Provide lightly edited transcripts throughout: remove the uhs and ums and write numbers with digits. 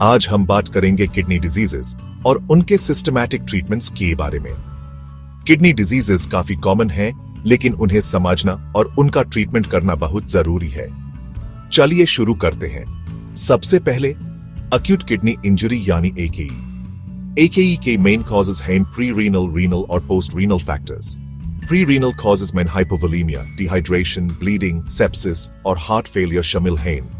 आज हम बात करेंगे किडनी डिजीजेस और उनके सिस्टमैटिक ट्रीटमेंट्स के बारे में। किडनी डिजीजेस काफी कॉमन हैं, लेकिन उन्हें समझना और उनका ट्रीटमेंट करना बहुत जरूरी है। चलिए शुरू करते हैं। सबसे पहले अक्यूट किडनी इंजरी यानी एकेई। एकेई के मेन कॉजेज हैं प्री रीनल, रीनल और post renal factors. Pre renal causes में हाइपोवोलीमिया, डिहाइड्रेशन, ब्लीडिंग, सेप्सिस और हार्ट फेलियर शामिल हैं।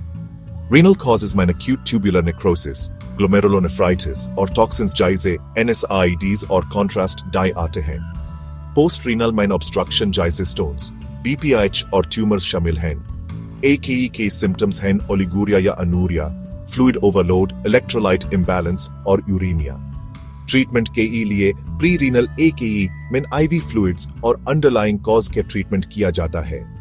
रीनल कॉजेज में acute tubular necrosis, glomerulonephritis और टॉक्सिन्स जैसे NSAIDs और कॉन्ट्रास्ट डाई आते हैं। पोस्ट रीनल में ऑब्स्ट्रक्शन जैसे स्टोन्स, BPH और ट्यूमर्स शामिल हैं। एकेई के सिम्टम्स हैं ओलिगुरिया या अनूरिया, फ्लूइड ओवरलोड, इलेक्ट्रोलाइट इम्बैलेंस और यूरेमिया। ट्रीटमेंट के लिए प्री रीनल एकेई में IV फ्लूइड्स और अंडरलाइंग कॉज के ट्रीटमेंट किया जाता है।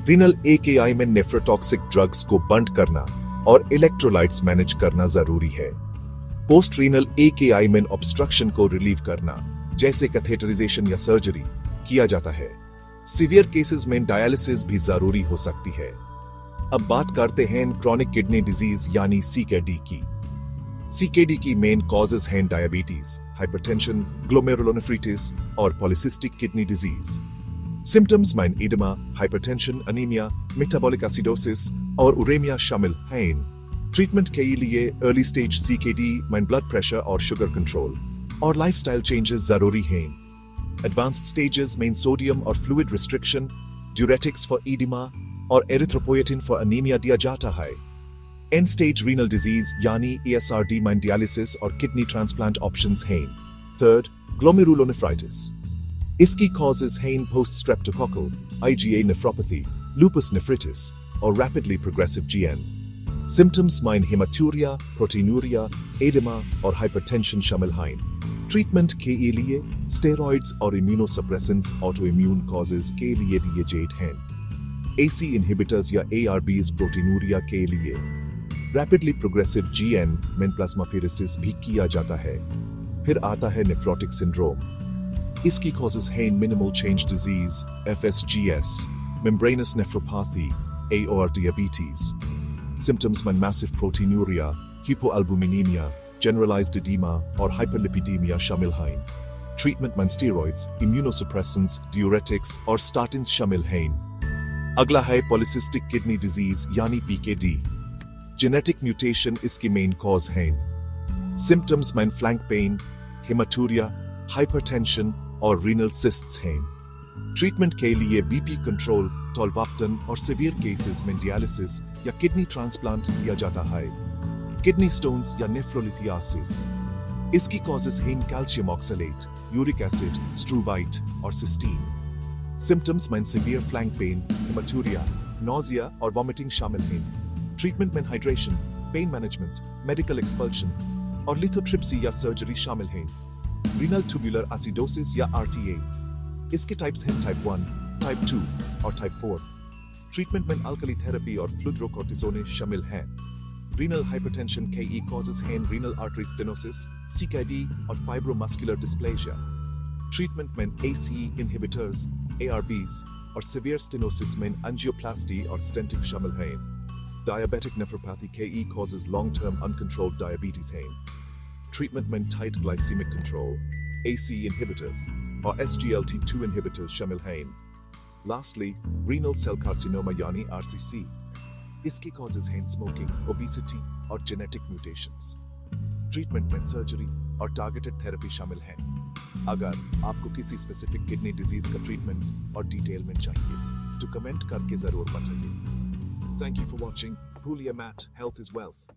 रीनल एकेआई में नेफ्रोटॉक्सिक ड्रग्स को बंद करना और इलेक्ट्रोलाइट्स मैनेज करना जरूरी है। पोस्ट रीनल एकेआई में ऑब्स्ट्रक्शन को रिलीव करना, जैसे कैथेटराइजेशन या सर्जरी, किया जाता है। सीवियर केसेस में डायलिसिस भी जरूरी हो सकती है। अब बात करते हैं क्रॉनिक किडनी डिजीज यानी CKD की। CKD की मेन कॉजेज हैं डायबिटीज, हाइपरटेंशन, ग्लोमेरुलोनेफ्रिटिस और पॉलिसिस्टिक किडनी डिजीज। सिम्टम्स में oedema, hypertension, anaemia, metabolic acidosis और उरेमिया शामिल हैं। ट्रीटमेंट के लिए अर्ली स्टेज CKD में ब्लड प्रेशर और शुगर कंट्रोल और लाइफस्टाइल चेंजेस जरूरी हैं। एडवांस्ड स्टेजेस में सोडियम और फ्लूइड रिस्ट्रिक्शन, ड्यूरेटिक्स फॉर एडिमा और एरिथ्रोपोएटिन फॉर अनीमिया दिया जाता है। एंड स्टेज रीनल डिजीज यानी ESRD में डायलिसिस और किडनी ट्रांसप्लांट ऑप्शंस हैं। Third, glomerulonephritis. इसकी कॉजेज हैं post streptococcal, IgA nephropathy, lupus nephritis और रैपिडली प्रोग्रेसिव GN। सिम्टम्स में हेमाटूरिया, प्रोटीनूरिया, एडिमा और हाइपरटेंशन शामिल हैं। ट्रीटमेंट के लिए स्टेरॉइड्स और इम्यूनोसप्रेसेंट्स ऑटो इम्यून कॉजेज के लिए दिए जाते हैं। AC इनहिबिटर्स या ARBs प्रोटीनूरिया के लिए। रैपिडली प्रोग्रेसिव GN में प्लाज्माफेरेसिस भी किया जाता है। फिर आता है नेफ्रोटिक सिंड्रोम। इसकी कॉजेज हैं minimal change disease, FSGS, membranous nephropathy, AOR diabetes. Symptoms में massive proteinuria, hypoalbuminemia, generalized edema और hyperlipidemia शामिल हैं। ट्रीटमेंट में स्टेरॉइड्स, इम्यूनोसप्रेसेंट्स, diuretics और statins शामिल हैं। अगला है पॉलिसिस्टिक किडनी डिजीज यानी PKD। जेनेटिक म्यूटेशन इसकी मेन कॉज हैं। सिम्टम्स में फ्लैंक पेन, हेमाटूरिया, हाइपरटेंशन और रीनल सिस्ट्स हैं। ट्रीटमेंट के लिए BP कंट्रोल, टोल्वाप्टन और सीवियर केसेस में डायलिसिस या किडनी ट्रांसप्लांट किया जाता है। किडनी स्टोन्स या नेफ्रोलिथियासिस। इसकी कॉजेज हैं calcium oxalate, uric acid, struvite और सिस्टीन। सिम्टम्स में सीवियर फ्लैंक पेन, हेमाटूरिया, नोजिया और वॉमिटिंग शामिल हैं। ट्रीटमेंट में hydration, pain management, medical expulsion और लिथोट्रिप्सी या सर्जरी शामिल हैं। रीनल ट्यूबुलर एसिडोसिस या RTA। इसके टाइप्स हैं टाइप 1, टाइप 2 और टाइप 4। ट्रीटमेंट में अल्कली थेरेपी और फ्लूइडोकॉर्टिसोन शामिल हैं। रीनल हाइपरटेंशन के कॉजेज हैं रीनल आर्टरी स्टेनोसिस, CKD और फाइब्रोमस्कुलर डिस्प्लेजिया। ट्रीटमेंट में ACE इनहिबिटर्स, ARBs और सीवियर स्टेनोसिस में एंजियोप्लास्टी और स्टेंटिंग शामिल हैं। डायबिटिक नेफ्रोपैथी के causes long term uncontrolled diabetes हैं। ट्रीटमेंट में tight glycaemic control, AC inhibitors और SGLT2 इनहिबिटर्स शामिल हैं। लास्टली, रीनल सेल कार्सिनोमा यानी RCC। इसकी कॉजेज हैं स्मोकिंग, ओबेसिटी और जेनेटिक म्यूटेशंस। ट्रीटमेंट में सर्जरी और टारगेटेड थेरेपी शामिल हैं। अगर आपको किसी स्पेसिफिक किडनी डिजीज का ट्रीटमेंट और डिटेल में चाहिए तो कमेंट करके जरूर बताइए। Thank you for watching. Pullia Mat, health is wealth.